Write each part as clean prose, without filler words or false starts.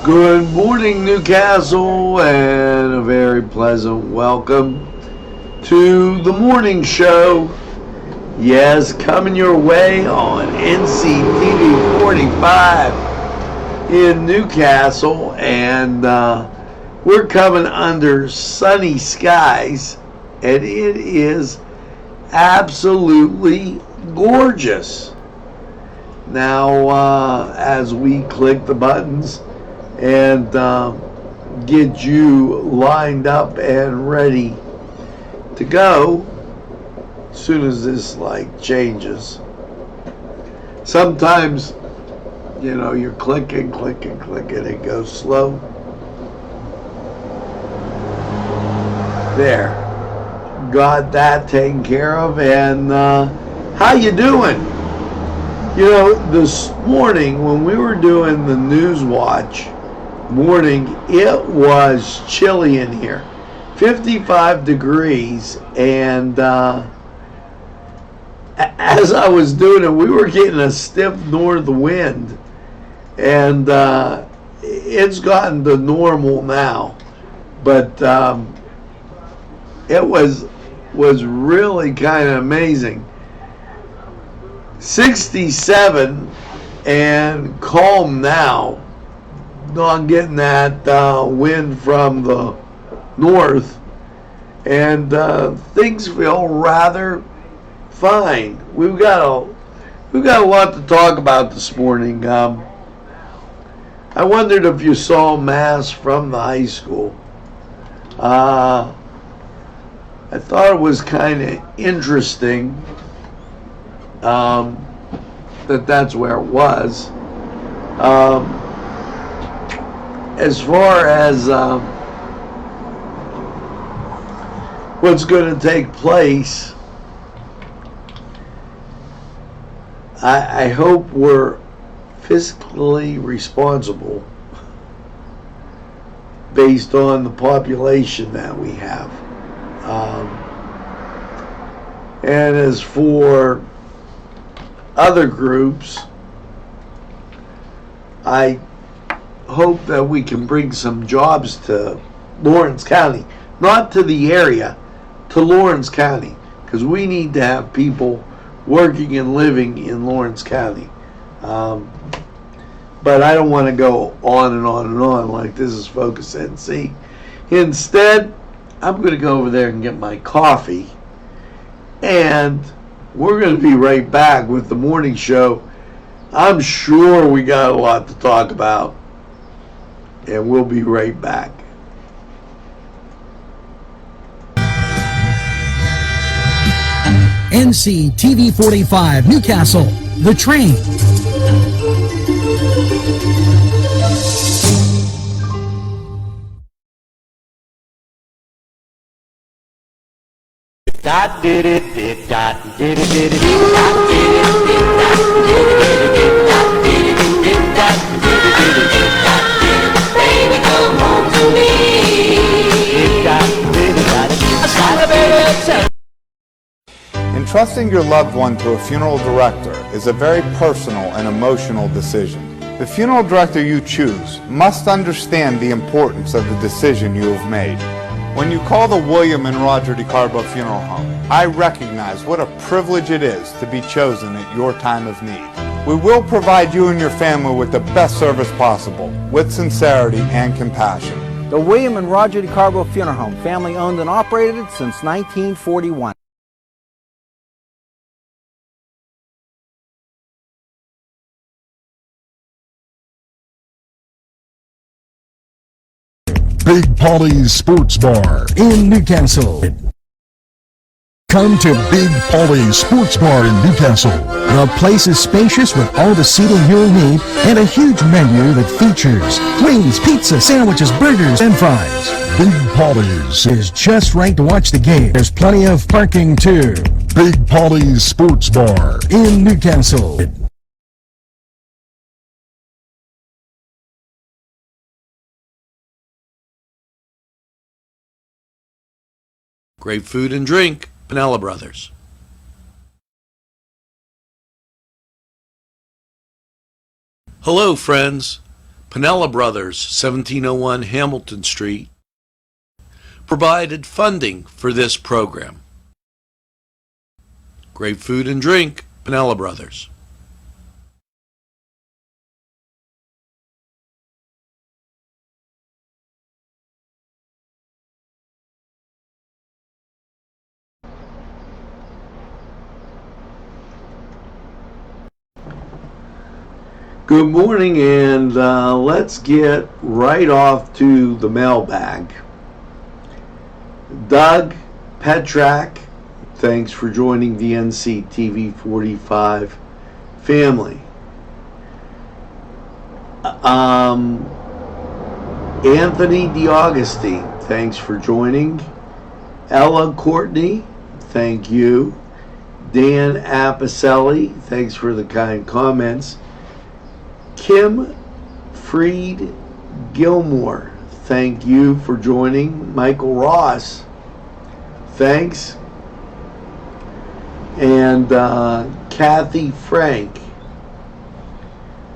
Good morning, Newcastle, and a very pleasant welcome to the morning show. Yes, coming your way on NCTV45 in Newcastle, and we're coming under sunny skies, and it is absolutely gorgeous. Now, as we click the buttons and get you lined up and ready to go, as soon as this light changes. Sometimes, you're clicking, it goes slow. There, got that taken care of. And how you doing? This morning when we were doing the news watch morning, it was chilly in here, 55 degrees, and as I was doing it, we were getting a stiff north wind, and it's gotten to normal now, but it was really kind of amazing. 67 and calm now. Not getting that wind from the north, and things feel rather fine. We've got a lot to talk about this morning. I wondered if you saw mass from the high school. I thought it was kind of interesting that's where it was. As far as what's going to take place, I hope we're fiscally responsible based on the population that we have. And as for other groups, I hope that we can bring some jobs to Lawrence County, not to the area, to Lawrence County, because we need to have people working and living in Lawrence County. But I don't want to go on and on and on like this is Focus NC. Instead, I'm going to go over there and get my coffee, and we're going to be right back with the morning show. I'm sure we got a lot to talk about, and we'll be right back. NCTV45 Newcastle, The Train. Entrusting your loved one to a funeral director is a very personal and emotional decision. The funeral director you choose must understand the importance of the decision you have made. When you call the William and Roger DeCarbo Funeral Home, I recognize what a privilege it is to be chosen at your time of need. We will provide you and your family with the best service possible, with sincerity and compassion. The William and Roger DeCarbo Funeral Home, family owned and operated since 1941. Big Polly's Sports Bar in Newcastle. Come to Big Polly's Sports Bar in Newcastle. The place is spacious with all the seating you'll need and a huge menu that features wings, pizza, sandwiches, burgers, and fries. Big Polly's is just right to watch the game. There's plenty of parking too. Big Polly's Sports Bar in Newcastle. Great food and drink, Pinella Brothers. Hello, friends. Pinella Brothers, 1701 Hamilton Street, provided funding for this program. Great food and drink, Pinella Brothers. Good morning, and let's get right off to the mailbag. Doug Petrak, thanks for joining the NCTV45 family. Anthony DiAugustine, thanks for joining. Ella Courtney, thank you. Dan Apicelli, thanks for the kind comments. Kim Freed Gilmore, thank you for joining. Michael Ross, thanks. And Kathy Frank,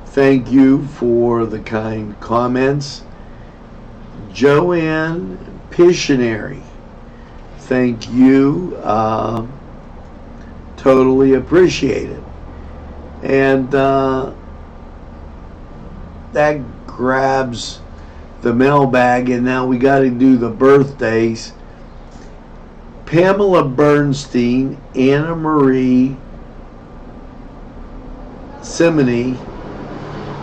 thank you for the kind comments. Joanne Pictionary, thank you. Totally appreciate it. And that grabs the mailbag, and now we got to do the birthdays. Pamela Bernstein, Anna Marie Simony,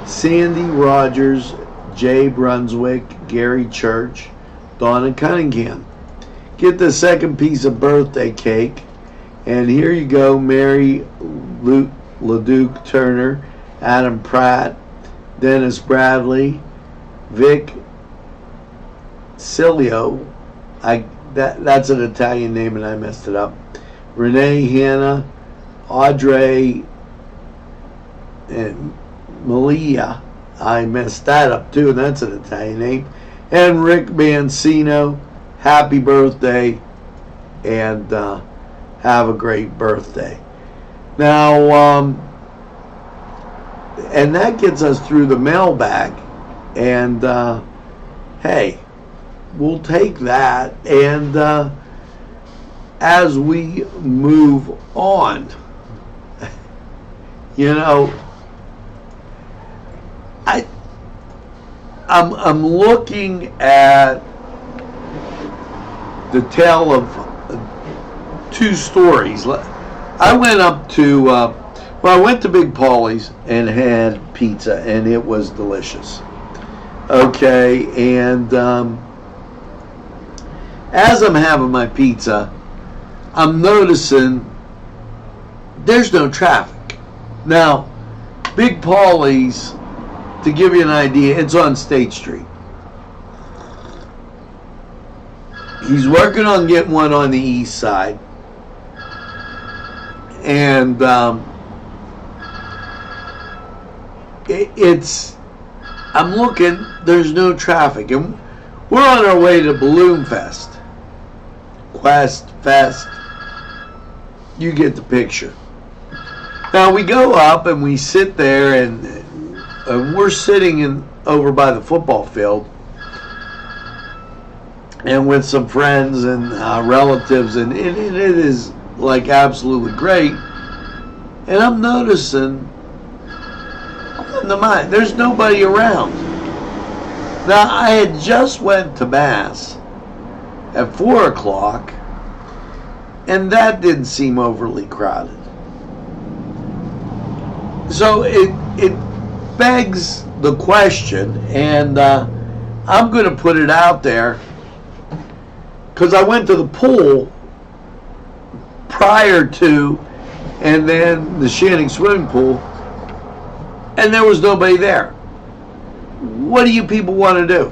Sandy Rogers, Jay Brunswick, Gary Church, Donna Cunningham. Get the second piece of birthday cake, and here you go. Mary LeDuc Turner, Adam Pratt, Dennis Bradley, Vic Cilio, that's an Italian name and I messed it up. Renee Hanna, Audrey, and Malia, I messed that up too, and that's an Italian name. And Rick Mancino, happy birthday, and have a great birthday. Now, and that gets us through the mailbag, and hey, we'll take that. And as we move on, you know, I'm looking at the tale of two stories. I went up to I went to Big Paulie's and had pizza, and it was delicious. Okay, and as I'm having my pizza, I'm noticing there's no traffic. Now, Big Paulie's, to give you an idea, it's on State Street. He's working on getting one on the east side. And I'm looking, there's no traffic. And we're on our way to Balloon Fest. Quest Fest. You get the picture. Now we go up and we sit there, and we're sitting over by the football field, and with some friends and relatives, and it is like absolutely great. And I'm noticing, there's nobody around. Now, I had just went to Mass at 4 o'clock, and that didn't seem overly crowded. So it begs the question, and I'm going to put it out there, because I went to the pool prior to, and then the Shanning swimming pool, and there was nobody there. What do you people want to do?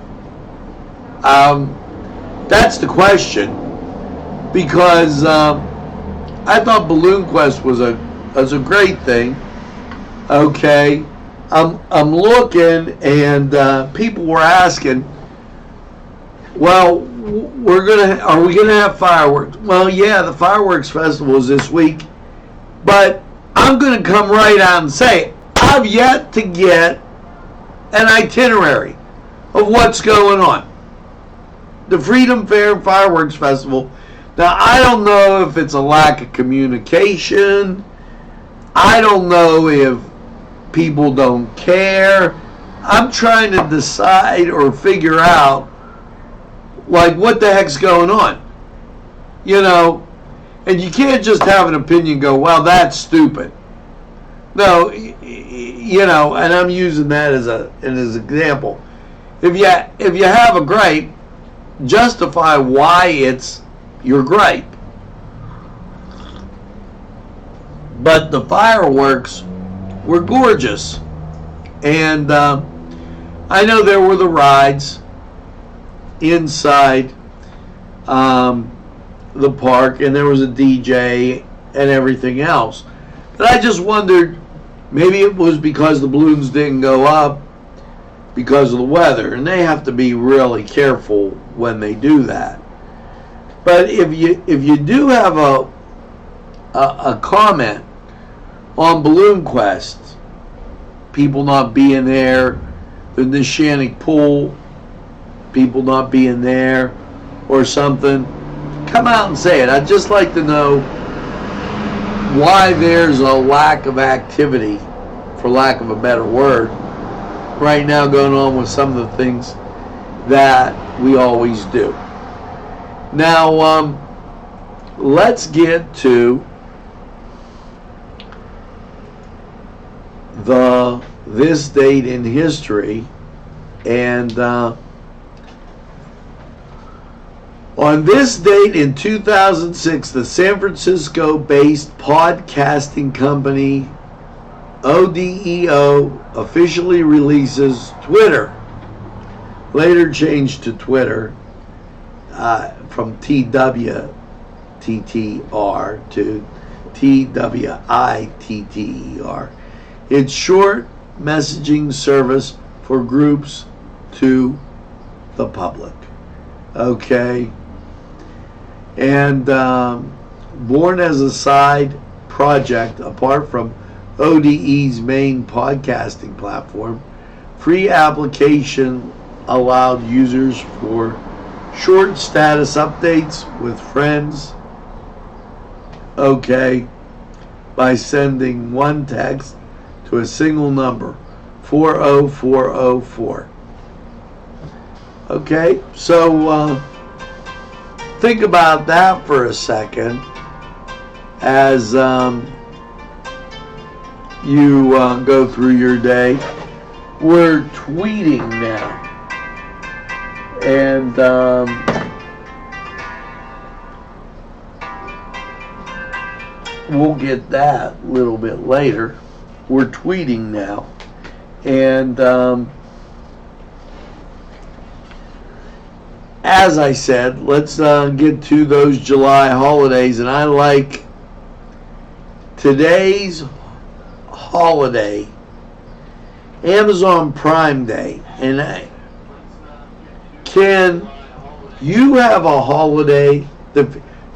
That's the question, because I thought Balloon Quest was a great thing. Okay, I'm looking, and people were asking, well, are we gonna have fireworks? Well, yeah, the fireworks festival is this week, but I'm gonna come right out and say, I've yet to get an itinerary of what's going on. The Freedom Fair and Fireworks Festival. Now, I don't know if it's a lack of communication. I don't know if people don't care. I'm trying to decide or figure out, like, what the heck's going on. You know, and you can't just have an opinion and go, well, that's stupid. No, you know, and I'm using that as an example. If you have a gripe, justify why it's your gripe. But the fireworks were gorgeous, and I know there were the rides inside the park, and there was a DJ and everything else. But I just wondered, maybe it was because the balloons didn't go up because of the weather, and they have to be really careful when they do that. But if you do have a comment on Balloon Quest, people not being there, the Nishannick Pool, people not being there, or something, come out and say it. I'd just like to know why there's a lack of activity, for lack of a better word, right now going on with some of the things that we always do. Now, let's get to this date in history, and on this date in 2006, the San Francisco-based podcasting company ODEO officially releases Twitter, later changed to Twitter from TWTTR to TWITTER. It's short messaging service for groups to the public. Okay. And born as a side project apart from ODE's main podcasting platform, free application allowed users for short status updates with friends, okay, by sending one text to a single number, 40404. Okay, so think about that for a second as you go through your day. We're tweeting now, and we'll get that a little bit later. We're tweeting now, and as I said, let's get to those July holidays, and I like today's holiday, Amazon Prime Day. And can you have a holiday that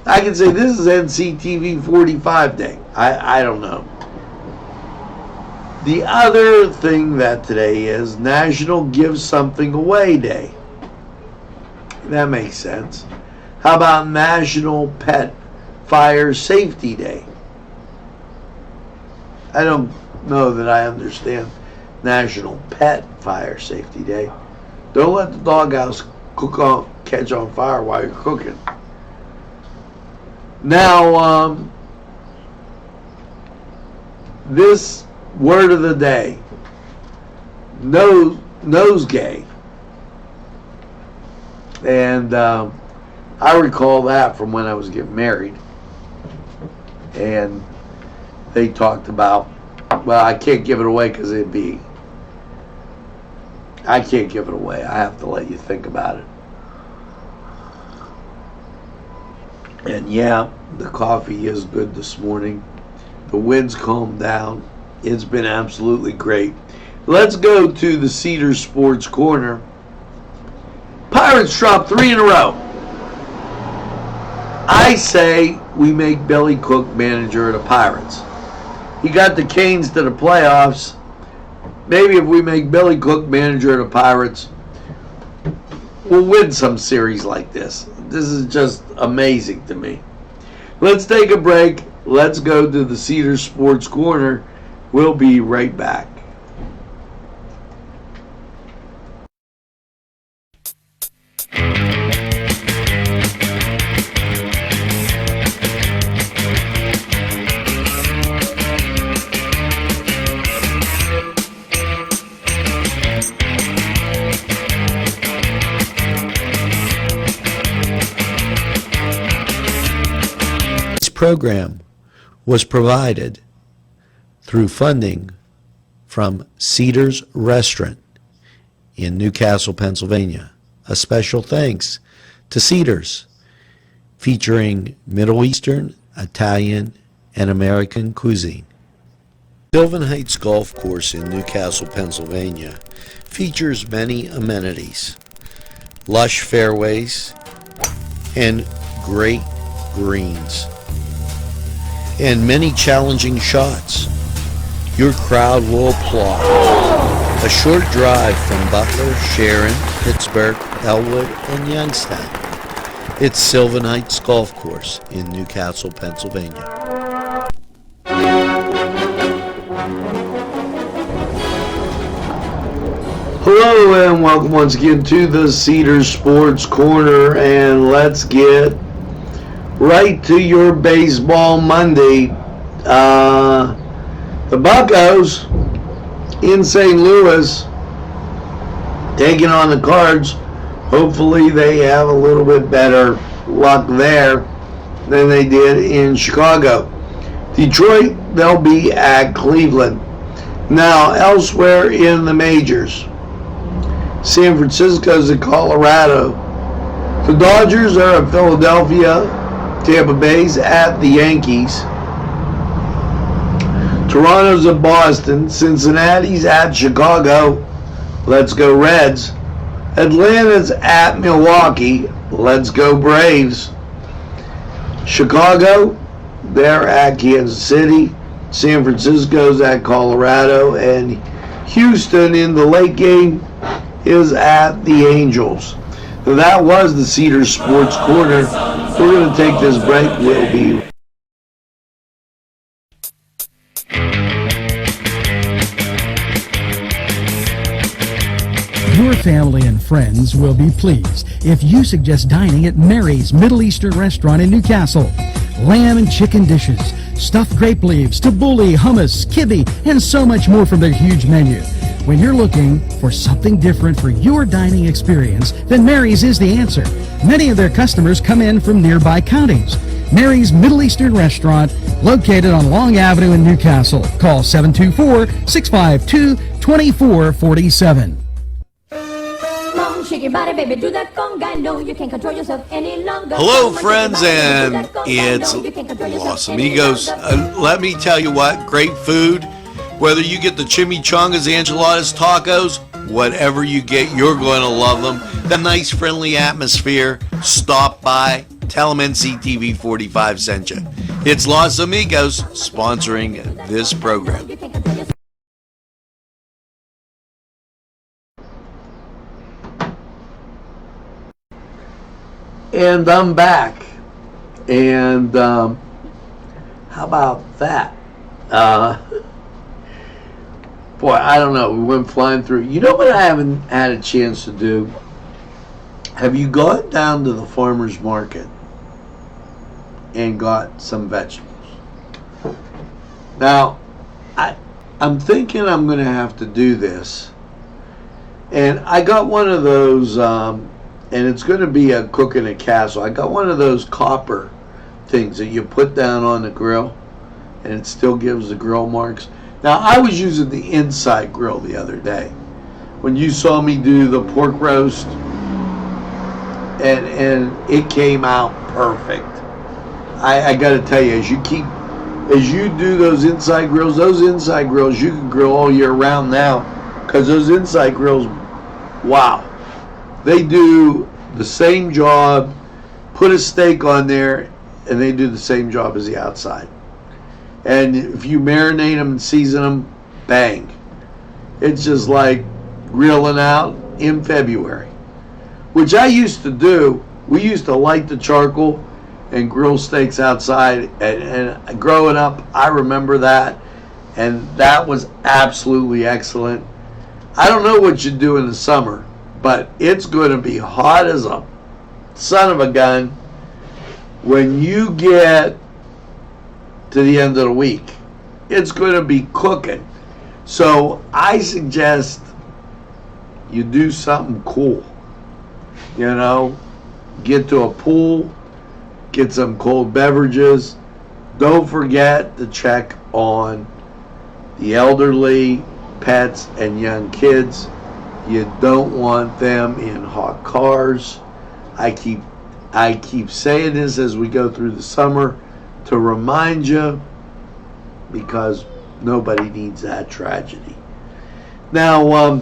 I can say this is NCTV45 Day? I don't know. The other thing that today is National Give Something Away Day. That makes sense. How about National Pet Fire Safety Day? I don't know that I understand National Pet Fire Safety Day. Don't let the doghouse catch on fire while you're cooking. Now, this word of the day, nosegay. And I recall that from when I was getting married. And they talked about, well, I can't give it away because I can't give it away. I have to let you think about it. And yeah, the coffee is good this morning. The wind's calmed down. It's been absolutely great. Let's go to the Cedar Sports Corner. Pirates dropped 3 in a row. I say we make Billy Cook manager of the Pirates. He got the Canes to the playoffs maybe if we make Billy Cook manager of the Pirates, we'll win some series like this. This is just amazing to me. Let's take a break. Let's go to the Cedars Sports Corner. We'll be right back. This program was provided through funding from Cedars Restaurant in Newcastle, Pennsylvania. A special thanks to Cedars, featuring Middle Eastern, Italian, and American cuisine. Sylvan Heights Golf Course in Newcastle, Pennsylvania features many amenities, lush fairways, and great greens, and many challenging shots. Your crowd will applaud. A short drive from Butler, Sharon, Pittsburgh, Elwood, and Youngstown. It's Sylvan Heights Golf Course in Newcastle, Pennsylvania. Hello and welcome once again to the Cedars Sports Corner, and let's get right to your baseball Monday. The Buccos in St. Louis taking on the Cards. Hopefully they have a little bit better luck there than they did in Chicago. Detroit, they'll be at Cleveland. Now, elsewhere in the majors, San Francisco's at Colorado. The Dodgers are at Philadelphia. Tampa Bay's at the Yankees. Toronto's at Boston. Cincinnati's at Chicago. Let's go Reds. Atlanta's at Milwaukee. Let's go Braves. Chicago, they're at Kansas City. San Francisco's at Colorado. And Houston in the late game is at the Angels. So that was the Cedars Sports Corner. We're going to take this break. We'll be Your family and friends will be pleased if you suggest dining at Mary's Middle Eastern Restaurant in Newcastle. Lamb and chicken dishes, stuffed grape leaves, tabbouleh, hummus, kibbe, and so much more from their huge menu. When you're looking for something different for your dining experience, then Mary's is the answer. Many of their customers come in from nearby counties. Mary's Middle Eastern Restaurant, located on Long Avenue in Newcastle. Call 724-652-2447. Shake your body, baby, do that conga. No, you can't control yourself any longer. Hello, friends, and it's Los Amigos. Let me tell you what, great food. Whether you get the chimichangas, enchiladas, tacos, whatever you get, you're going to love them. The nice, friendly atmosphere. Stop by. Tell them NCTV45 sent you. It's Los Amigos sponsoring this program. And I'm back. And how about that? Boy, I don't know. We went flying through. You know what I haven't had a chance to do? Have you gone down to the farmer's market and got some vegetables? Now, I'm thinking I'm going to have to do this. And I got one of those, and it's going to be a cook in a castle. I got one of those copper things that you put down on the grill, and it still gives the grill marks. Now, I was using the inside grill the other day when you saw me do the pork roast, and it came out perfect. I got to tell you, as you do those inside grills, you can grill all year round now, because those inside grills, wow, they do the same job. Put a steak on there, and they do the same job as the outside. And if you marinate them and season them, bang. It's just like grilling out in February, which I used to do. We used to light the charcoal and grill steaks outside, and growing up, I remember that, and that was absolutely excellent. I don't know what you do in the summer, but it's going to be hot as a son of a gun when you get to the end of the week. It's going to be cooking. So I suggest you do something cool. You know, get to a pool, get some cold beverages. Don't forget to check on the elderly, pets, and young kids. You don't want them in hot cars. I keep saying this as we go through the summer to remind you, because nobody needs that tragedy. Now,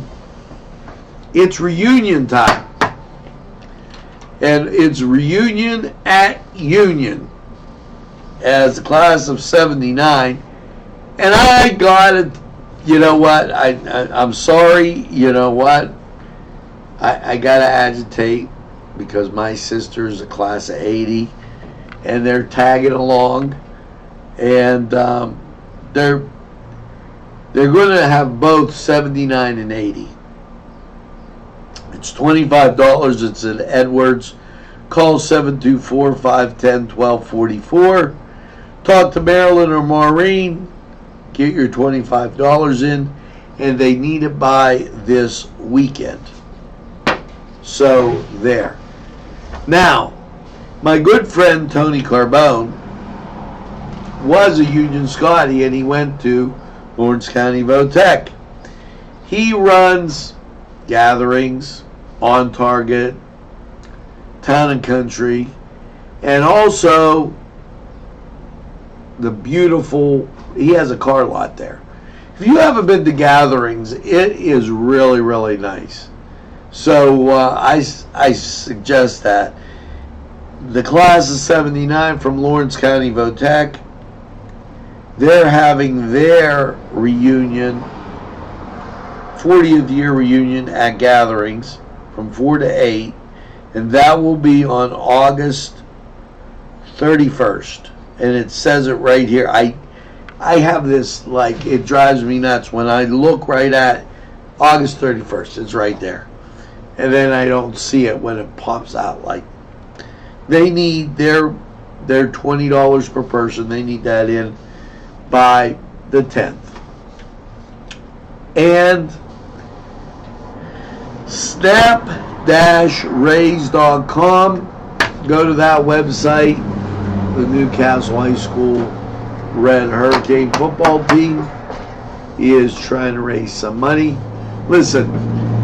it's reunion time. And it's reunion at Union as the class of 79. And I got it. You know what? I'm sorry. You know what? I got to agitate because my sister's a class of 80 and they're tagging along. And they're going to have both 79 and 80. It's $25. It's at Edwards. Call 724-510-1244. Talk to Marilyn or Maureen. Get your $25 in. And they need it by this weekend. So, there. Now, my good friend Tony Carbone was a Union Scotty, and he went to Lawrence County Votech. He runs gatherings, On Target, Town and Country, and also the beautiful, he has a car lot there. If you haven't been to gatherings, it is really, really nice. So I suggest that. The class of 79 from Lawrence County Votech, they're having their reunion, 40th year reunion at gatherings from 4 to 8, and that will be on August 31st. And it says it right here. I have this, like, it drives me nuts when I look right at August 31st. It's right there. And then I don't see it when it pops out. Like, they need their $20 per person. They need that in by the 10th. And snap-raise.com. Go to that website. The Newcastle High School Red Hurricane football team is trying to raise some money. Listen,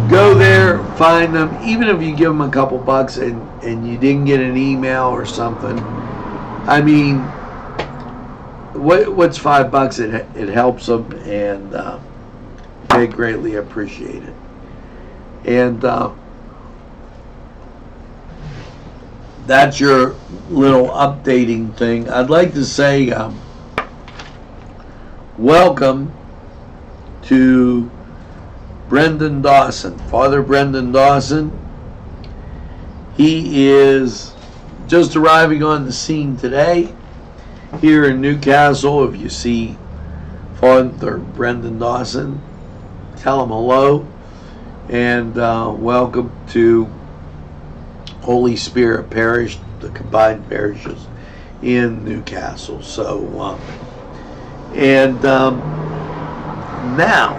go there, find them. Even if you give them a couple bucks and you didn't get an email or something, I mean, what's $5? It helps them, and they greatly appreciate it. And that's your little updating thing. I'd like to say welcome to Brendan Dawson, Father Brendan Dawson. He is just arriving on the scene today here in Newcastle. If you see Father Brendan Dawson, tell him hello, and welcome to Holy Spirit Parish, the combined parishes in Newcastle. So, now,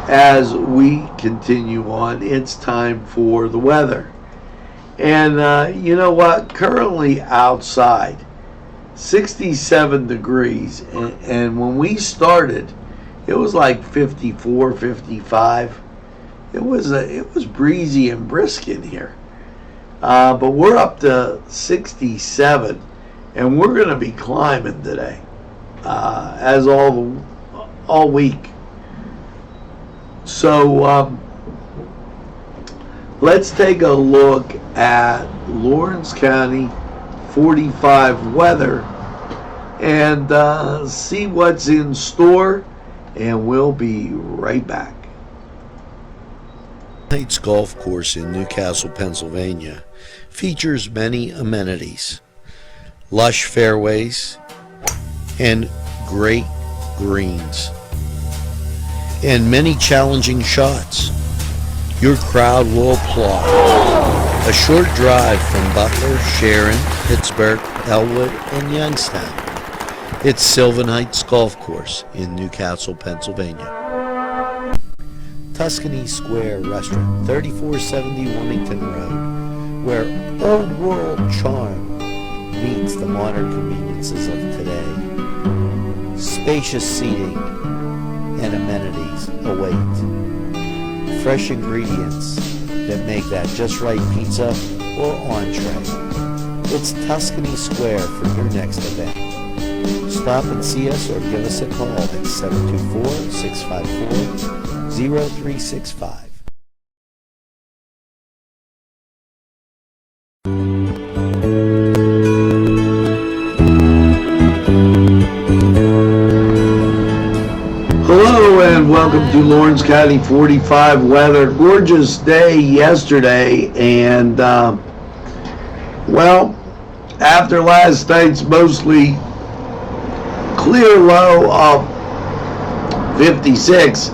as we continue on, it's time for the weather. And you know what? Currently outside, 67 degrees. And when we started, it was like 54, 55. It was breezy and brisk in here. But we're up to 67, and we're going to be climbing today, as all week. So let's take a look at Lawrence County 45 weather and see what's in store and we'll be right back. Heights Golf Course in Newcastle, Pennsylvania features many amenities, lush fairways, and great greens, and many challenging shots. Your crowd will applaud. A short drive from Butler, Sharon, Pittsburgh, Elwood, and Youngstown. It's Sylvan Heights Golf Course in Newcastle, Pennsylvania. Tuscany Square Restaurant, 3470 Wilmington Road, where old world charm meets the modern conveniences of today. Spacious seating and amenities await. Fresh ingredients that make that just right pizza or entree. It's Tuscany Square for your next event. Stop and see us or give us a call at 724-654-0365. Hello and welcome to Lawrence County 45 weather. Gorgeous day yesterday, and well, after last night's mostly clear low of 56,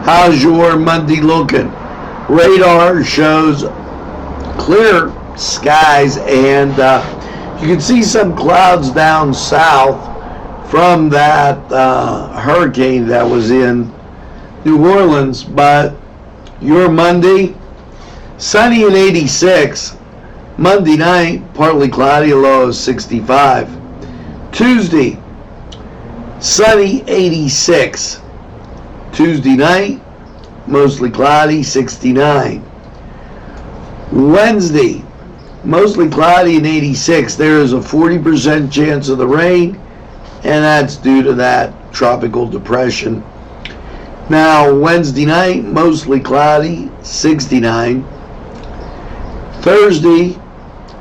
how's your Monday looking? Radar shows clear skies, and you can see some clouds down south from that hurricane that was in New Orleans. But your Monday, sunny and 86. Monday night, partly cloudy, a low of 65. Tuesday, sunny, 86. Tuesday night, mostly cloudy, 69. Wednesday, mostly cloudy and 86. There is a 40% chance of the rain, and that's due to that tropical depression. Now, Wednesday night, mostly cloudy, 69. Thursday,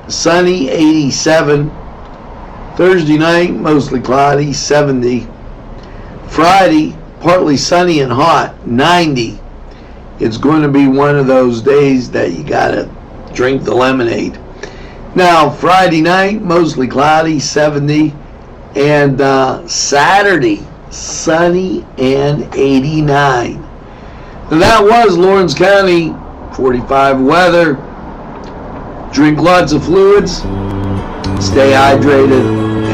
sunny, 87. Thursday night, mostly cloudy, 70. Friday, partly sunny and hot, 90. It's going to be one of those days that you gotta drink the lemonade. Now, Friday night, mostly cloudy, 70. And Saturday, sunny and 89. Now, that was Lawrence County 45 weather. Drink lots of fluids, stay hydrated,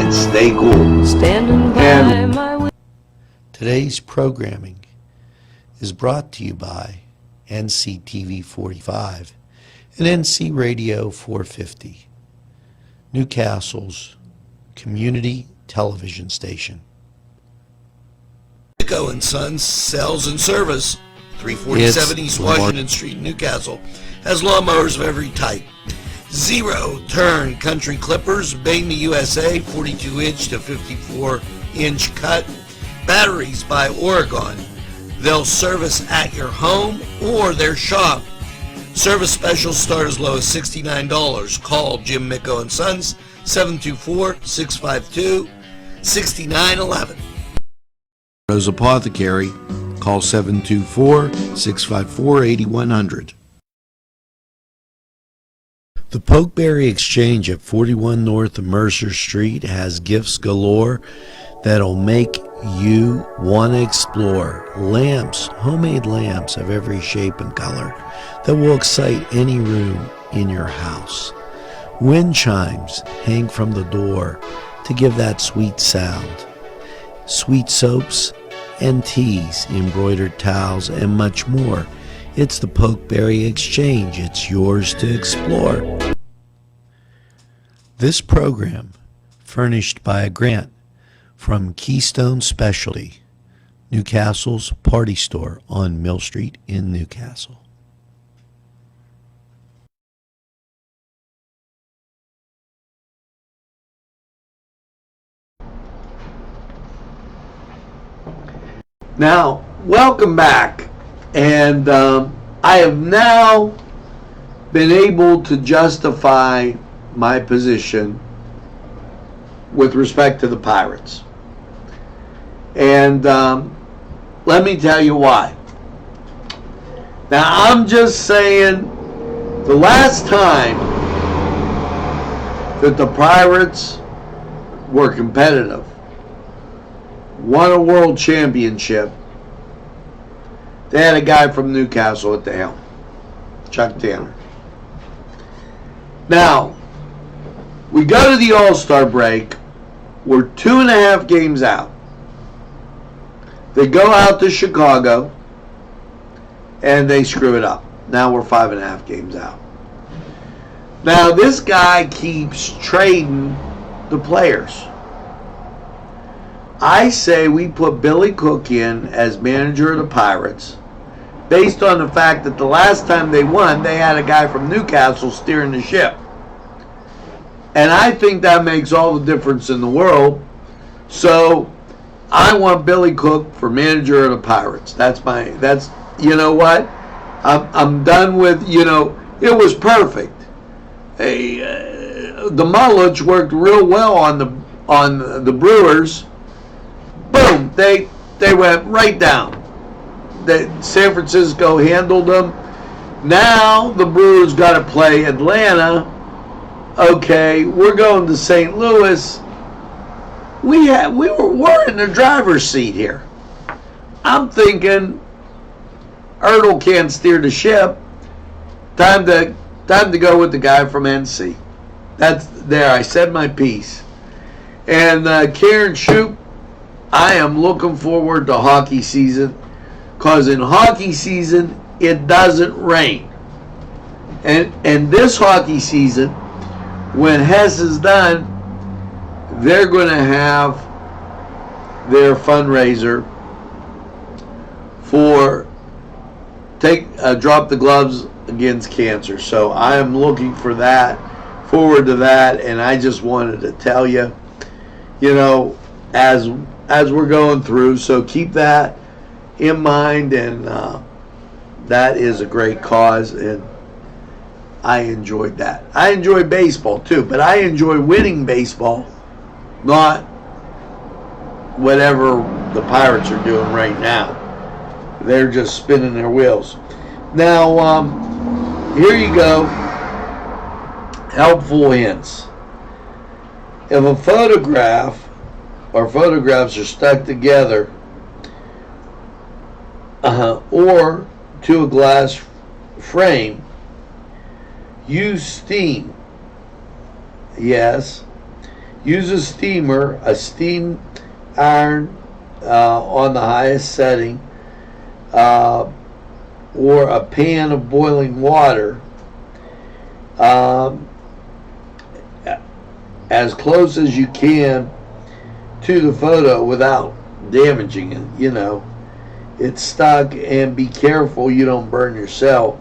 and stay cool. Standing by my Today's programming is brought to you by NCTV45 and NC Radio 450, Newcastle's community television station. Echo and Sons Sales and Service, 347 East Washington Street, Newcastle, has lawnmowers of every type. Zero-turn country clippers, made in the USA, 42-inch to 54-inch cut. Batteries by Oregon. They'll service at your home or their shop. Service specials start as low as $69. Call Jim Micko and Sons, 724-652-6911. Rose Apothecary, call 724-654-8100. The Pokeberry Exchange at 41 North Mercer Street has gifts galore that'll make you want to explore. Lamps, homemade lamps of every shape and color that will excite any room in your house. Wind chimes hang from the door to give that sweet sound. Sweet soaps and teas, embroidered towels, and much more. It's the Pokeberry Exchange. It's yours to explore. This program, furnished by a grant from Keystone Specialty, Newcastle's party store on Mill Street in Newcastle. Now, welcome back. And I have now been able to justify my position with respect to the Pirates. And let me tell you why. Now, I'm just saying, the last time that the Pirates were competitive, won a world championship, they had a guy from Newcastle at the helm, Chuck Tanner. Now, we go to the All-Star break. We're 2.5 games out. They go out to Chicago, and they screw it up. Now we're 5.5 games out. Now, this guy keeps trading the players. I say we put Billy Cook in as manager of the Pirates based on the fact that the last time they won, they had a guy from Newcastle steering the ship. And I think that makes all the difference in the world. So I want Billy Cook for manager of the Pirates. You know what? I'm done with, it was perfect. The Mullich worked real well on the Brewers. Boom, they went right down. San Francisco handled them. Now the Brewers got to play Atlanta. Okay, we're going to St. Louis. We're in the driver's seat here. I'm thinking Ertl can't steer the ship. Time to go with the guy from NC. That's there. I said my piece. And Karen Shoup, I am looking forward to hockey season, because in hockey season it doesn't rain. And this hockey season, when Hess is done, they're going to have their fundraiser for drop the gloves against cancer. So I am looking forward to that, and I just wanted to tell you, as we're going through. So keep that in mind, and that is a great cause, and I enjoyed that. I enjoy baseball too, but I enjoy winning baseball, not whatever the Pirates are doing right now. They're just spinning their wheels. Now, here you go. Helpful hints. If a photograph or photographs are stuck together or to a glass frame, use steam. Yes. Use a steamer, a steam iron on the highest setting, or a pan of boiling water, as close as you can to the photo without damaging it. It's stuck, and be careful you don't burn yourself.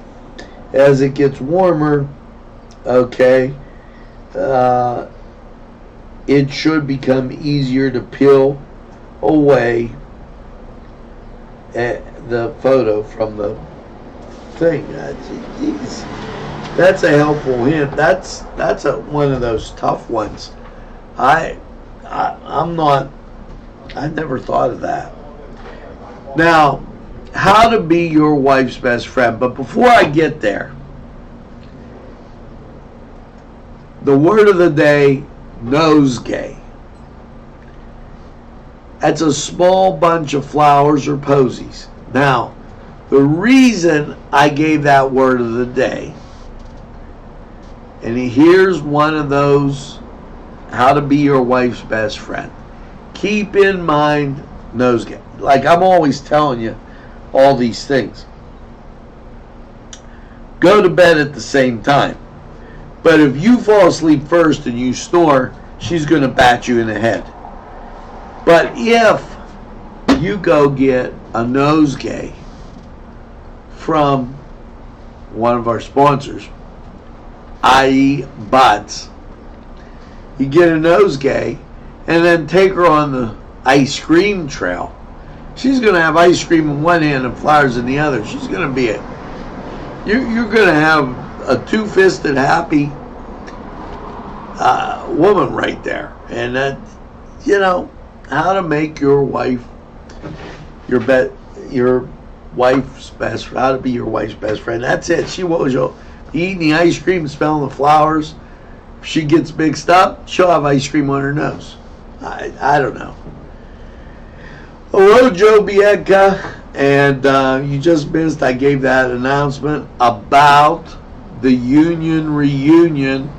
As it gets warmer, okay, it should become easier to peel away the photo from the thing. That's a helpful hint. That's one of those tough ones. I never thought of that. Now, how to be your wife's best friend. But before I get there, the word of the day, nosegay. That's a small bunch of flowers or posies. Now, the reason I gave that word of the day, and here's one of those, how to be your wife's best friend. Keep in mind nosegay. Like I'm always telling you all these things. Go to bed at the same time. But if you fall asleep first and you snore, she's going to bat you in the head. But if you go get a nosegay from one of our sponsors, i.e. Butts, you get a nosegay and then take her on the ice cream trail. She's going to have ice cream in one hand and flowers in the other. She's going to be you're going to have a two-fisted happy woman right there. And that, how to make your wife your your wife's best, how to be your wife's best friend. That's it. She was eating the ice cream, smelling the flowers. If she gets mixed up, she'll have ice cream on her nose. I don't know. Hello, Joe Bianca. And you just missed, I gave that announcement about the union reunion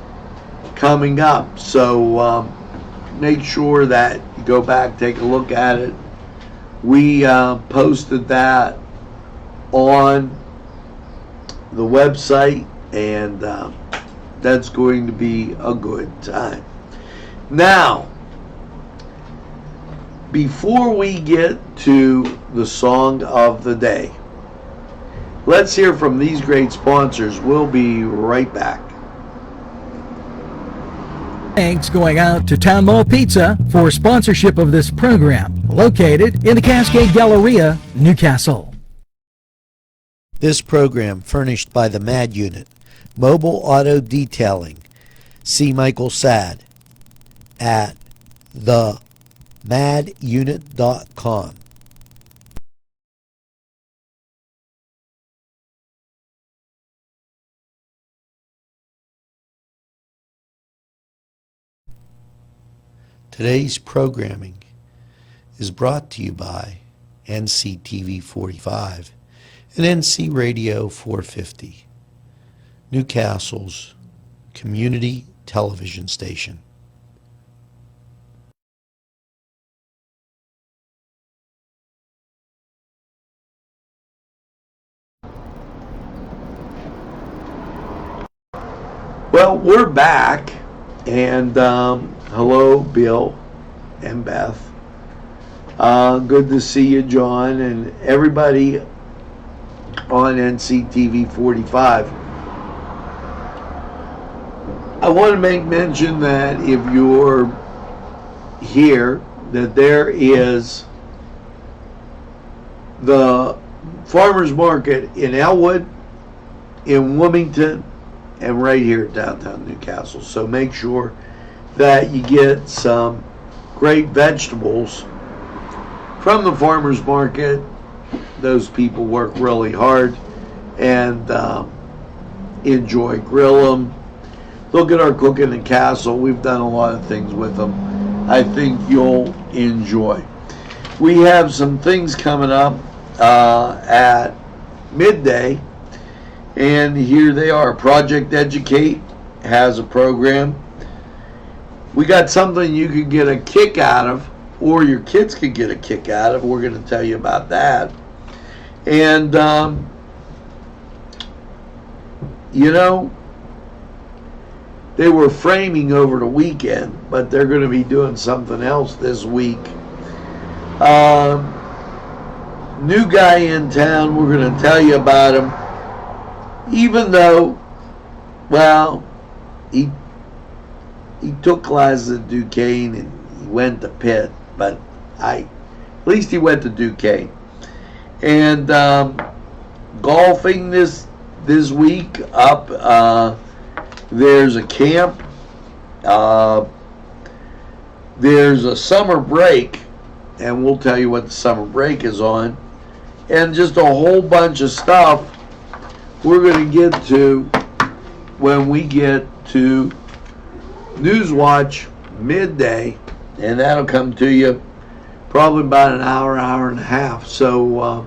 coming up. So make sure that you go back, take a look at it. We posted that on the website, and that's going to be a good time. Now, before we get to the song of the day, let's hear from these great sponsors. We'll be right back. Thanks going out to Town Mall Pizza for sponsorship of this program, located in the Cascade Galleria, Newcastle. This program furnished by the MAD Unit, Mobile Auto Detailing. See Michael Sad at themadunit.com. Today's programming is brought to you by NCTV45 and NC Radio 450, Newcastle's community television station. Well, we're back, and hello, Bill and Beth. Good to see you, John, and everybody on NCTV 45. I want to make mention that if you're here, that there is the farmers market in Elwood, in Wilmington, and right here at downtown Newcastle. So make sure that you get some great vegetables from the farmers market. Those people work really hard, and enjoy, grill them. Look at our Cook in the Castle. We've done a lot of things with them. I think you'll enjoy. We have some things coming up at midday, and here they are. Project Educate has a program. We got something you could get a kick out of, or your kids could get a kick out of. We're going to tell you about that. And, you know, they were framing over the weekend, but they're going to be doing something else this week. New guy in town, we're going to tell you about him. Even though, well, he took classes at Duquesne and he went to Pitt, but at least he went to Duquesne. And golfing this week up, there's a camp, there's a summer break, and we'll tell you what the summer break is on, and just a whole bunch of stuff we're going to get to when we get to Newswatch midday, and that'll come to you probably about an hour, hour and a half. So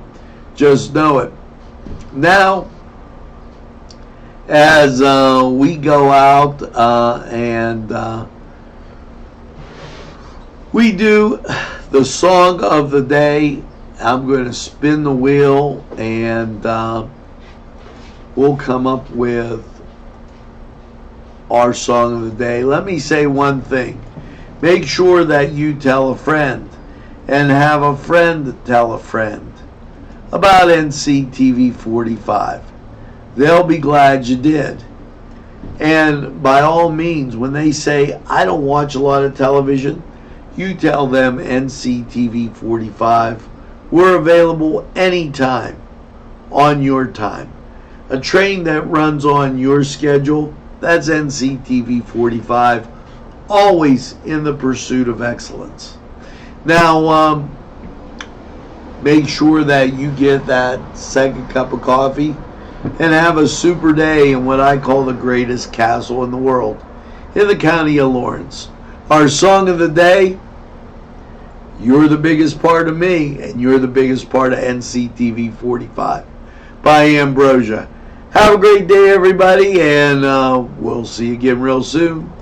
just know it. Now, as we go out and we do the song of the day, I'm going to spin the wheel, and we'll come up with our song of the day. Let me say one thing. Make sure that you tell a friend, and have a friend tell a friend about NCTV 45. They'll be glad you did. And by all means, when they say, I don't watch a lot of television, you tell them NCTV 45. We're available anytime on your time. A train that runs on your schedule, that's NCTV 45, always in the pursuit of excellence. Now, Make sure that you get that second cup of coffee and have a super day in what I call the greatest castle in the world, in the county of Lawrence. Our song of the day, You're the Biggest Part of Me, and You're the Biggest Part of NCTV45 by Ambrosia. Have a great day, everybody, and we'll see you again real soon.